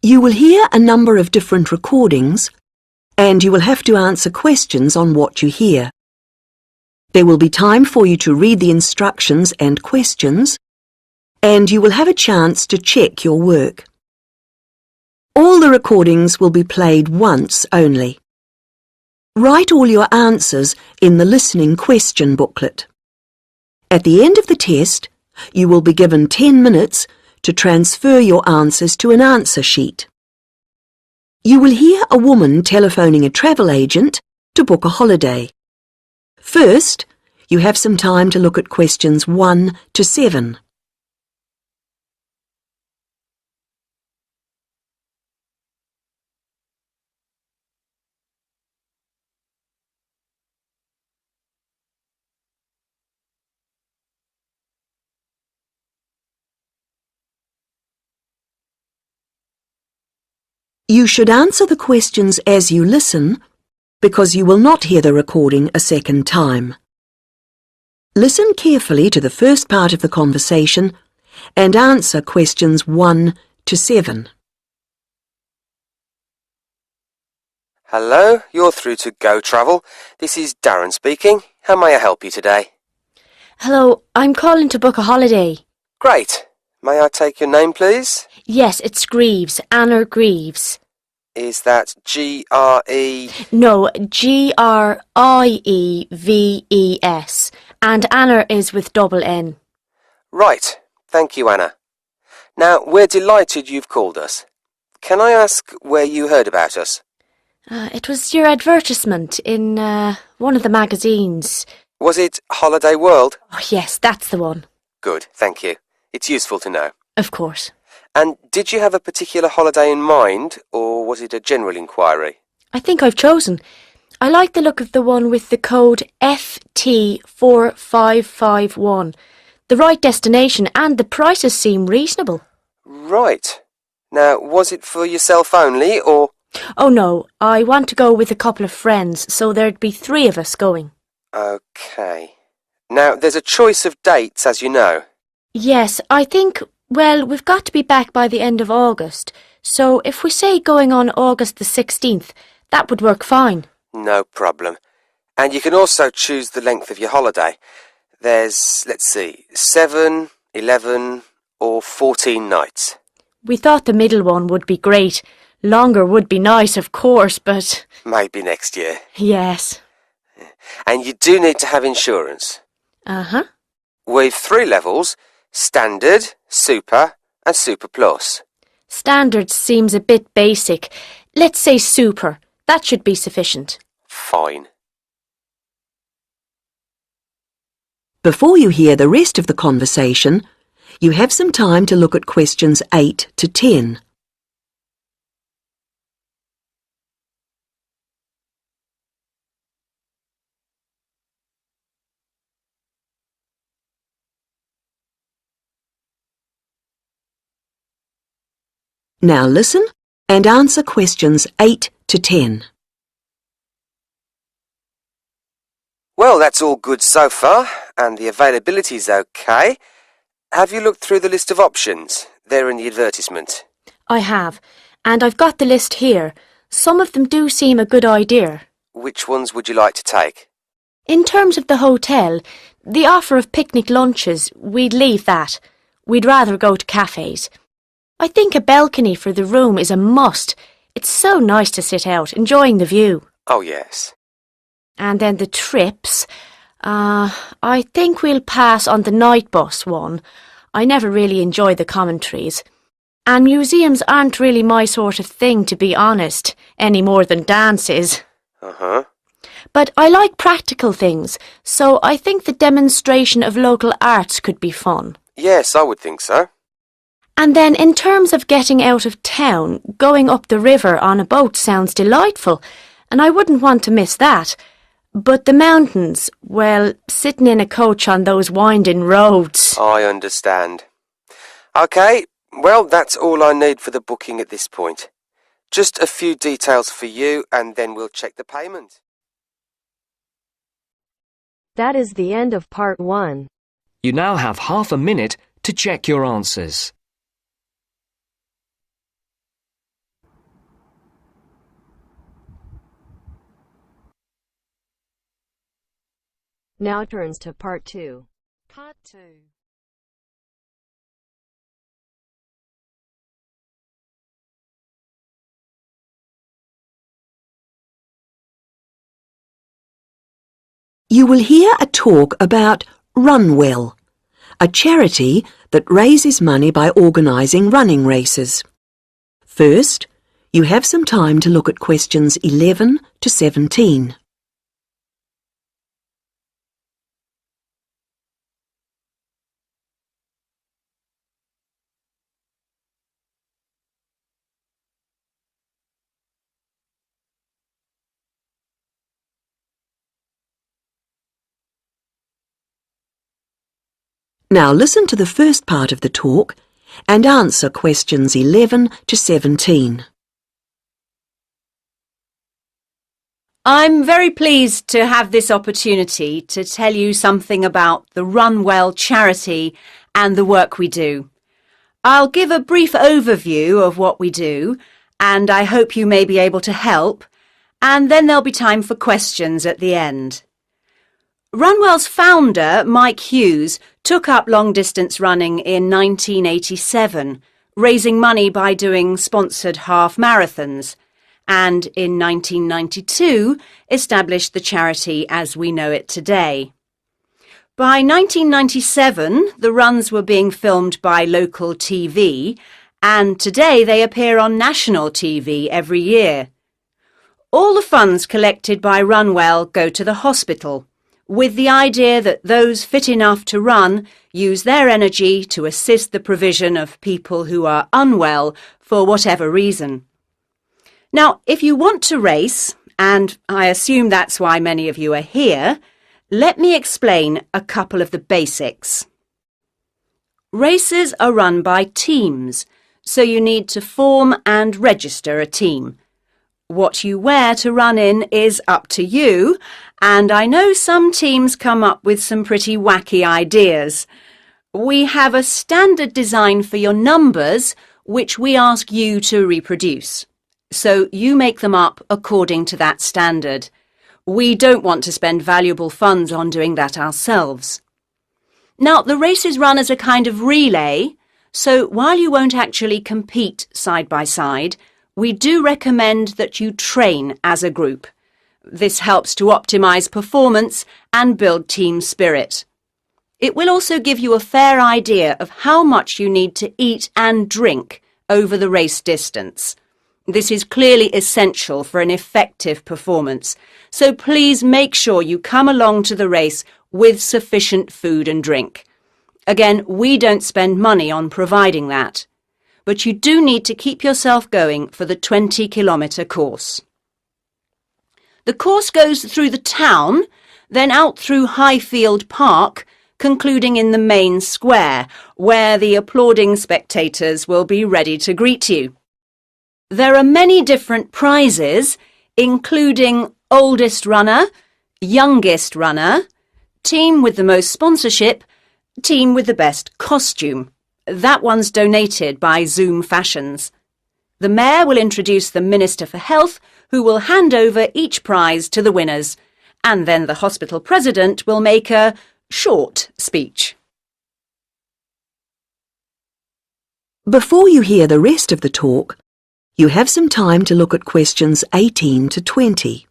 You will hear a number of different recordings, and you will have to answer questions on what you hear. There will be time for you to read the instructions and questions, and you will have a chance to check your work. All the recordings will be played once only. Write all your answers in the listening question booklet. At the end of the test, you will be given 10 minutes to transfer your answers to an answer sheet. You will hear a woman telephoning a travel agent to book a holiday. First, you have some time to look at questions 1 to 7. You should answer the questions as you listen, because you will not hear the recording a second time. Listen carefully to the first part of the conversation and answer questions 1 to 7. Hello, you're through to Go Travel. This is Darren speaking. How may I help you today? Hello, I'm calling to book a holiday. Great. May I take your name, please? Yes, it's Greaves, Anna Greaves. Is that G-R-E... No, Grieves, and Anna is with double N. Right. Thank you, Anna. Now, we're delighted you've called us. Can I ask where you heard about us? It was your advertisement in one of the magazines. Was it Holiday World? Oh, yes, that's the one. Good, thank you. It's useful to know. Of course. And did you have a particular holiday in mind, or was it a general inquiry? I think I've chosen. I like the look of the one with the code FT4551. The right destination and the prices seem reasonable. Right. Now, was it for yourself only, or...? Oh no, I want to go with a couple of friends, so there'd be 3 of us going. OK. Now, there's a choice of dates, as you know. Yes, I think, well, we've got to be back by the end of August, so if we say going on August the 16th, that would work fine. No problem. And you can also choose the length of your holiday. There's, let's see, 7, 11 or 14 nights. We thought the middle one would be great. Longer would be nice, of course, but... Maybe next year. Yes. And you do need to have insurance. Uh-huh. With 3 levels, Standard, Super and Super Plus. Standard seems a bit basic. Let's say Super. That should be sufficient. Fine. Before you hear the rest of the conversation, you have some time to look at questions 8 to 10. Now listen and answer questions 8 to 10. Well, that's all good so far, and the availability's OK. Have you looked through the list of options? They're in the advertisement. I have, and I've got the list here. Some of them do seem a good idea. Which ones would you like to take? In terms of the hotel, the offer of picnic lunches, we'd leave that. We'd rather go to cafes. I think a balcony for the room is a must. It's so nice to sit out, enjoying the view. Oh, yes. And then the trips. I think we'll pass on the night bus one. I never really enjoy the commentaries. And museums aren't really my sort of thing, to be honest, any more than dances. Uh-huh. But I like practical things, so I think the demonstration of local arts could be fun. Yes, I would think so. And then in terms of getting out of town, going up the river on a boat sounds delightful, and I wouldn't want to miss that. But the mountains, well, sitting in a coach on those winding roads. I understand. OK, well, that's all I need for the booking at this point. Just a few details for you, and then we'll check the payment. That is the end of part 1. You now have half a minute to check your answers. Now turns to Part 2. Part 2. You will hear a talk about Run Well, a charity that raises money by organising running races. First, you have some time to look at questions 11 to 17. Now listen to the first part of the talk and answer questions 11 to 17. I'm very pleased to have this opportunity to tell you something about the Run Well charity and the work we do. I'll give a brief overview of what we do, and I hope you may be able to help, and then there'll be time for questions at the end. Runwell's founder, Mike Hughes, took up long-distance running in 1987, raising money by doing sponsored half marathons, and in 1992 established the charity as we know it today. By 1997, the runs were being filmed by local TV, and today they appear on national TV every year. All the funds collected by Runwell go to the hospital, with the idea that those fit enough to run use their energy to assist the provision of people who are unwell for whatever reason. Now, if you want to race, and I assume that's why many of you are here, let me explain a couple of the basics. Races are run by teams, so you need to form and register a team. What you wear to run in is up to you, and I know some teams come up with some pretty wacky ideas. We have a standard design for your numbers, which we ask you to reproduce. So you make them up according to that standard. We don't want to spend valuable funds on doing that ourselves. Now, the race is run as a kind of relay, so while you won't actually compete side by side, we do recommend that you train as a group. This helps to optimise performance and build team spirit. It will also give you a fair idea of how much you need to eat and drink over the race distance. This is clearly essential for an effective performance, so please make sure you come along to the race with sufficient food and drink. Again, we don't spend money on providing that, but you do need to keep yourself going for the 20-kilometre course. The course goes through the town, then out through Highfield Park, concluding in the main square, where the applauding spectators will be ready to greet you. There are many different prizes, including oldest runner, youngest runner, team with the most sponsorship, team with the best costume. That one's donated by Zoom Fashions. The Mayor will introduce the Minister for Health, who will hand over each prize to the winners, and then the hospital president will make a short speech. Before you hear the rest of the talk, you have some time to look at questions 18 to 20.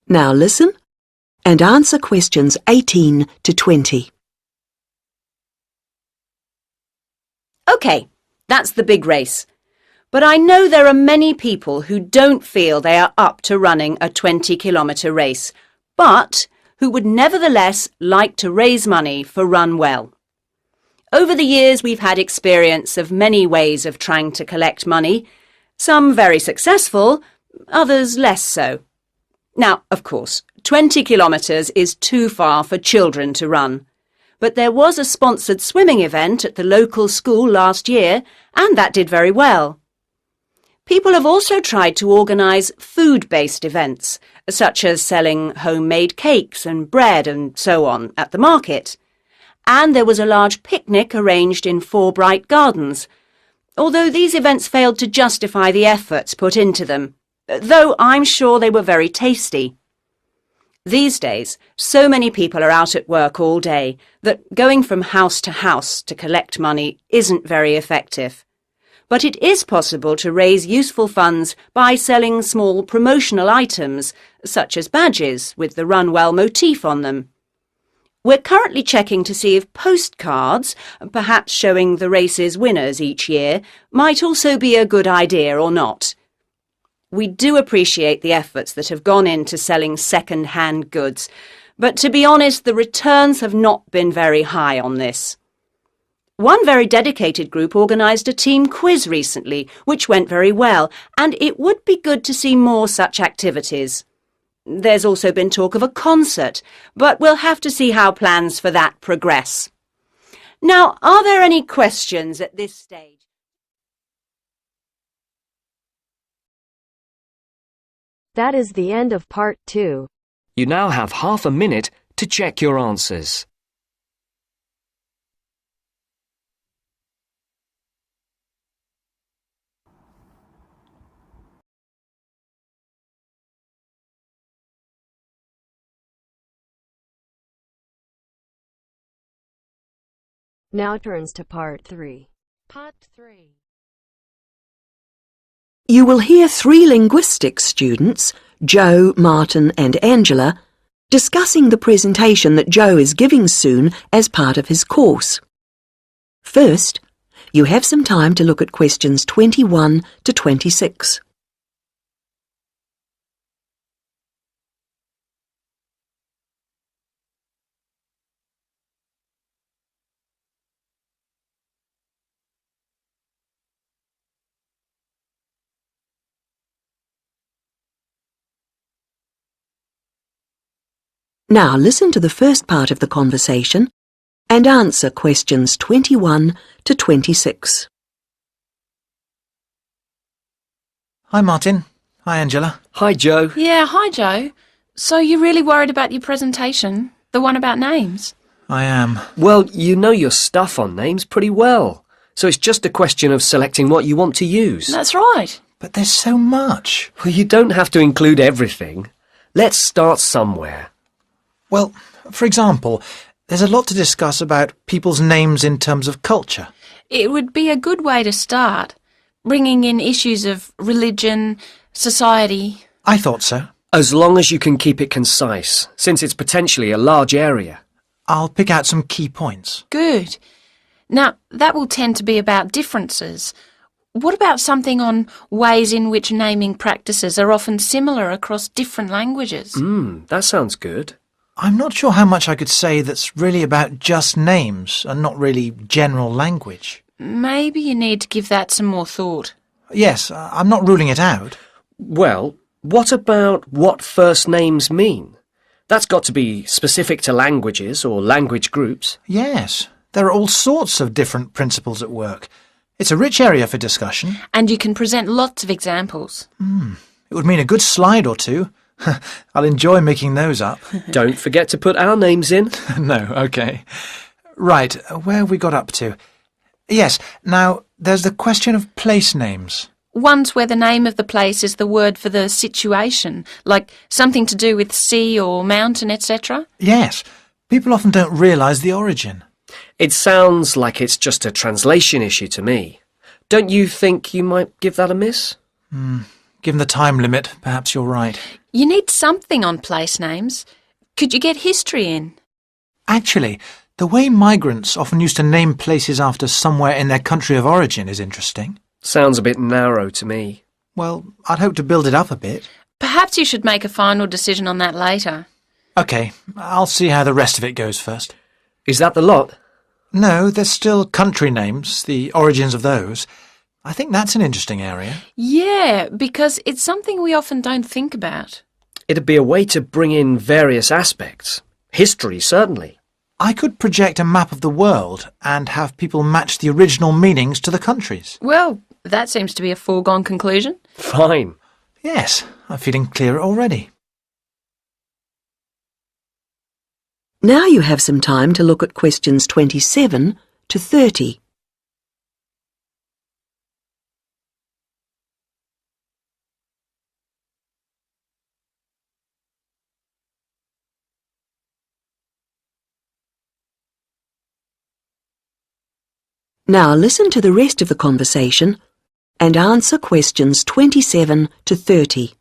Now listen and answer questions 18 to 20. OK, that's the big race. But I know there are many people who don't feel they are up to running a 20-kilometre race, but who would nevertheless like to raise money for Run Well. Over the years, we've had experience of many ways of trying to collect money, some very successful, others less so. Now, of course, 20 kilometres is too far for children to run. But there was a sponsored swimming event at the local school last year, and that did very well. People have also tried to organise food-based events, such as selling homemade cakes and bread and so on at the market. And there was a large picnic arranged in 4 bright gardens, although these events failed to justify the efforts put into them, though I'm sure they were very tasty. These days, so many people are out at work all day that going from house to collect money isn't very effective. But it is possible to raise useful funds by selling small promotional items, such as badges with the Run Well motif on them. We're currently checking to see if postcards, perhaps showing the race's winners each year, might also be a good idea or not. We do appreciate the efforts that have gone into selling second-hand goods, but to be honest, the returns have not been very high on this. One very dedicated group organised a team quiz recently, which went very well, and it would be good to see more such activities. There's also been talk of a concert, but we'll have to see how plans for that progress. Now, are there any questions at this stage? That is the end of part 2. You now have half a minute to check your answers. Now turns to part 3. Part 3. You will hear 3 linguistics students, Joe, Martin and Angela, discussing the presentation that Joe is giving soon as part of his course. First, you have some time to look at questions 21 to 26. Now listen to the first part of the conversation and answer questions 21 to 26. Hi, Martin. Hi, Angela. Hi, Joe. Yeah, hi Joe. So you're really worried about your presentation? The one about names? I am. Well, you know your stuff on names pretty well, so it's just a question of selecting what you want to use. That's right. But there's so much. Well, you don't have to include everything. Let's start somewhere. Well, for example, there's a lot to discuss about people's names in terms of culture. It would be a good way to start, bringing in issues of religion, society. I thought so. As long as you can keep it concise, since it's potentially a large area. I'll pick out some key points. Good. Now, that will tend to be about differences. What about something on ways in which naming practices are often similar across different languages? That sounds good. I'm not sure how much I could say that's really about just names and not really general language. Maybe you need to give that some more thought. Yes, I'm not ruling it out. Well, what about what first names mean? That's got to be specific to languages or language groups. Yes, there are all sorts of different principles at work. It's a rich area for discussion. And you can present lots of examples. It would mean a good slide or two. I'll enjoy making those up. Don't forget to put our names in. No, OK. Right, where have we got up to? Yes, now, there's the question of place names. Ones where the name of the place is the word for the situation, like something to do with sea or mountain, etc. Yes, people often don't realise the origin. It sounds like it's just a translation issue to me. Don't you think you might give that a miss? Given the time limit, perhaps you're right. You need something on place names. Could you get history in? Actually, the way migrants often used to name places after somewhere in their country of origin is interesting. Sounds a bit narrow to me. Well, I'd hope to build it up a bit. Perhaps you should make a final decision on that later. OK, I'll see how the rest of it goes first. Is that the lot? No, there's still country names, the origins of those. I think that's an interesting area. Yeah, because it's something we often don't think about. It'd be a way to bring in various aspects. History, certainly. I could project a map of the world and have people match the original meanings to the countries. Well, that seems to be a foregone conclusion. Fine. Yes, I'm feeling clearer already. Now you have some time to look at questions 27 to 30. Now listen to the rest of the conversation and answer questions 27 to 30.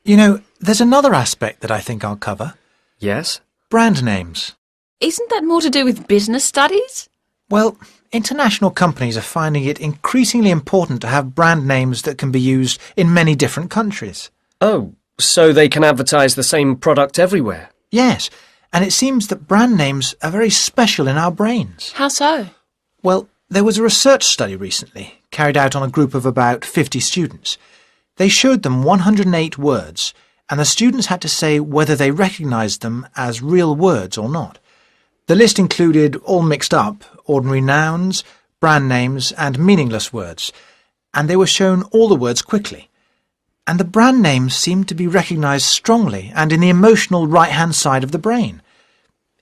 You know, there's another aspect that I think I'll cover. Yes? Brand names. Isn't that more to do with business studies? Well, international companies are finding it increasingly important to have brand names that can be used in many different countries. Oh, so they can advertise the same product everywhere? Yes, and it seems that brand names are very special in our brains. How so? Well, there was a research study recently, carried out on a group of about 50 students. They showed them 108 words, and the students had to say whether they recognised them as real words or not. The list included, all mixed up, ordinary nouns, brand names and meaningless words, and they were shown all the words quickly. And the brand names seemed to be recognised strongly and in the emotional right-hand side of the brain.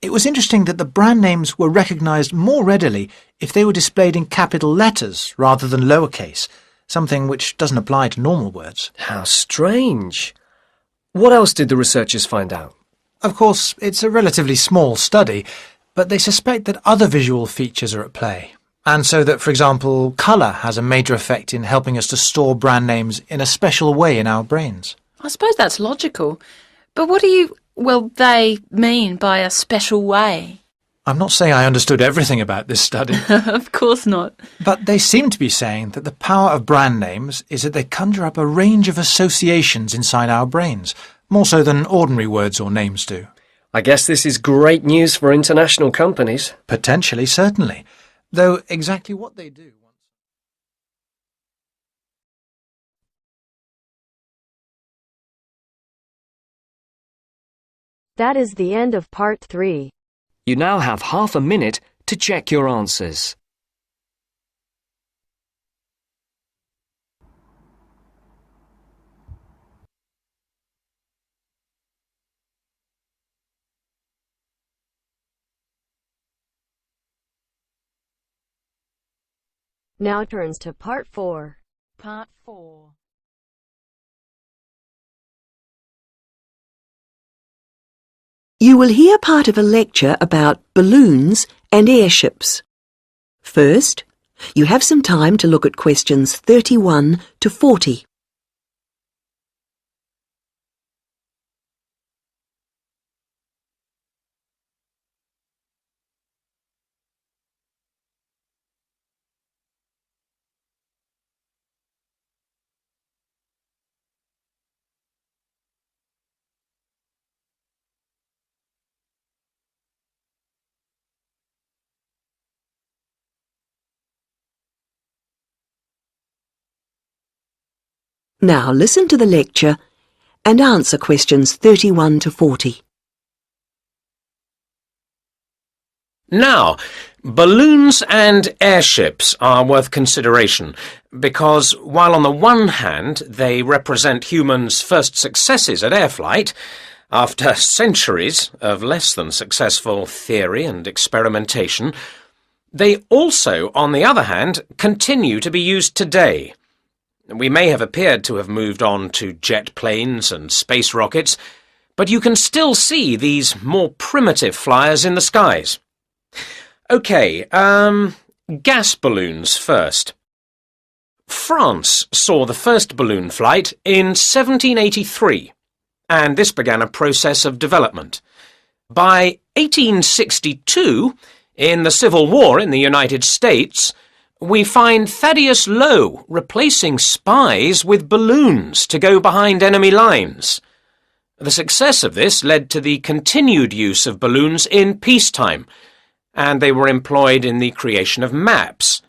It was interesting that the brand names were recognised more readily if they were displayed in capital letters rather than lowercase, something which doesn't apply to normal words. How strange. What else did the researchers find out? Of course, it's a relatively small study, but they suspect that other visual features are at play, and so that, for example, colour has a major effect in helping us to store brand names in a special way in our brains. I suppose that's logical. But what do they mean by a special way? I'm not saying I understood everything about this study, Of course not. but they seem to be saying that the power of brand names is that they conjure up a range of associations inside our brains, more so than ordinary words or names do. I guess this is great news for international companies. Potentially, certainly, though exactly what they do... That is the end of part 3. You now have half a minute to check your answers. Now turns to part 4. Part 4. You will hear part of a lecture about balloons and airships. First, you have some time to look at questions 31 to 40. Now listen to the lecture and answer questions 31 to 40. Now, balloons and airships are worth consideration because while on the one hand they represent humans' first successes at air flight, after centuries of less than successful theory and experimentation, they also, on the other hand, continue to be used today. We may have appeared to have moved on to jet planes and space rockets, but you can still see these more primitive flyers in the skies. OK, gas balloons first. France saw the first balloon flight in 1783, and this began a process of development. By 1862, in the Civil War in the United States, we find Thaddeus Lowe replacing spies with balloons to go behind enemy lines. The success of this led to the continued use of balloons in peacetime, and they were employed in the creation of maps.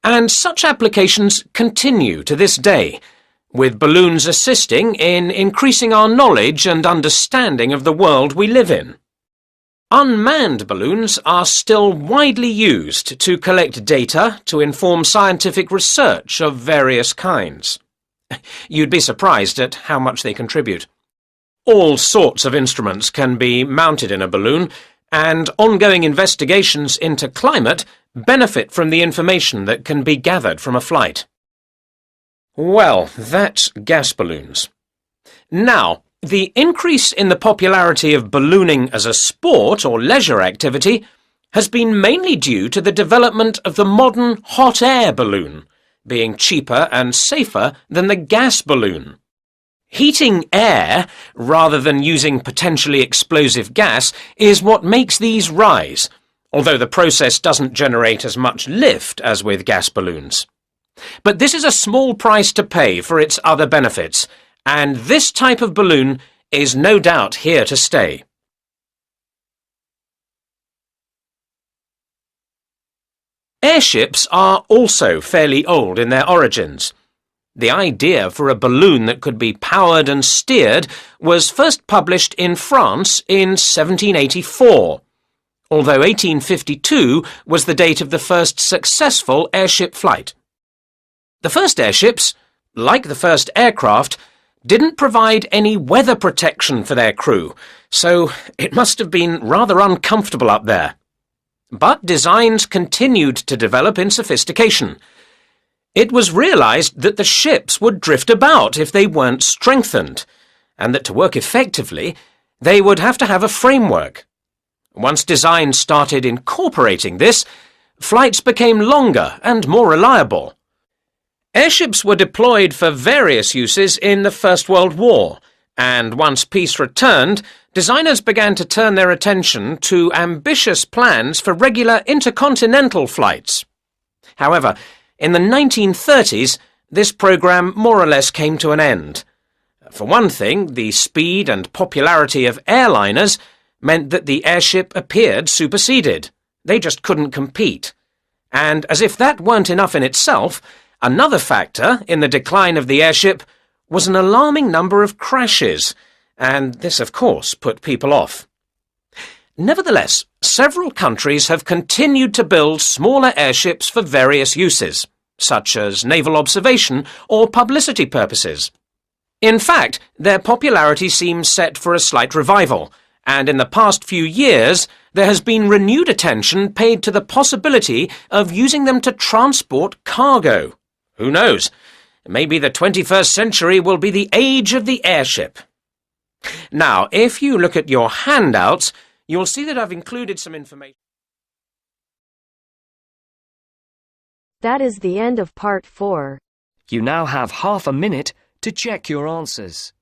And such applications continue to this day, with balloons assisting in increasing our knowledge and understanding of the world we live in. Unmanned balloons are still widely used to collect data to inform scientific research of various kinds. You'd be surprised at how much they contribute. All sorts of instruments can be mounted in a balloon, and ongoing investigations into climate benefit from the information that can be gathered from a flight. Well, that's gas balloons. Now, the increase in the popularity of ballooning as a sport or leisure activity has been mainly due to the development of the modern hot air balloon, being cheaper and safer than the gas balloon. Heating air, rather than using potentially explosive gas, is what makes these rise, although the process doesn't generate as much lift as with gas balloons. But this is a small price to pay for its other benefits, and this type of balloon is no doubt here to stay. Airships are also fairly old in their origins. The idea for a balloon that could be powered and steered was first published in France in 1784, although 1852 was the date of the first successful airship flight. The first airships, like the first aircraft, didn't provide any weather protection for their crew, so it must have been rather uncomfortable up there. But designs continued to develop in sophistication. It was realized that the ships would drift about if they weren't strengthened, and that to work effectively, they would have to have a framework. Once design started incorporating this, flights became longer and more reliable. Airships were deployed for various uses in the First World War, and once peace returned, designers began to turn their attention to ambitious plans for regular intercontinental flights. However, in the 1930s, this program more or less came to an end. For one thing, the speed and popularity of airliners meant that the airship appeared superseded. They just couldn't compete. And as if that weren't enough in itself, another factor in the decline of the airship was an alarming number of crashes, and this, of course, put people off. Nevertheless, several countries have continued to build smaller airships for various uses, such as naval observation or publicity purposes. In fact, their popularity seems set for a slight revival, and in the past few years there has been renewed attention paid to the possibility of using them to transport cargo. Who knows? Maybe the 21st century will be the age of the airship. Now, if you look at your handouts, you'll see that I've included some information. That is the end of part 4. You now have half a minute to check your answers.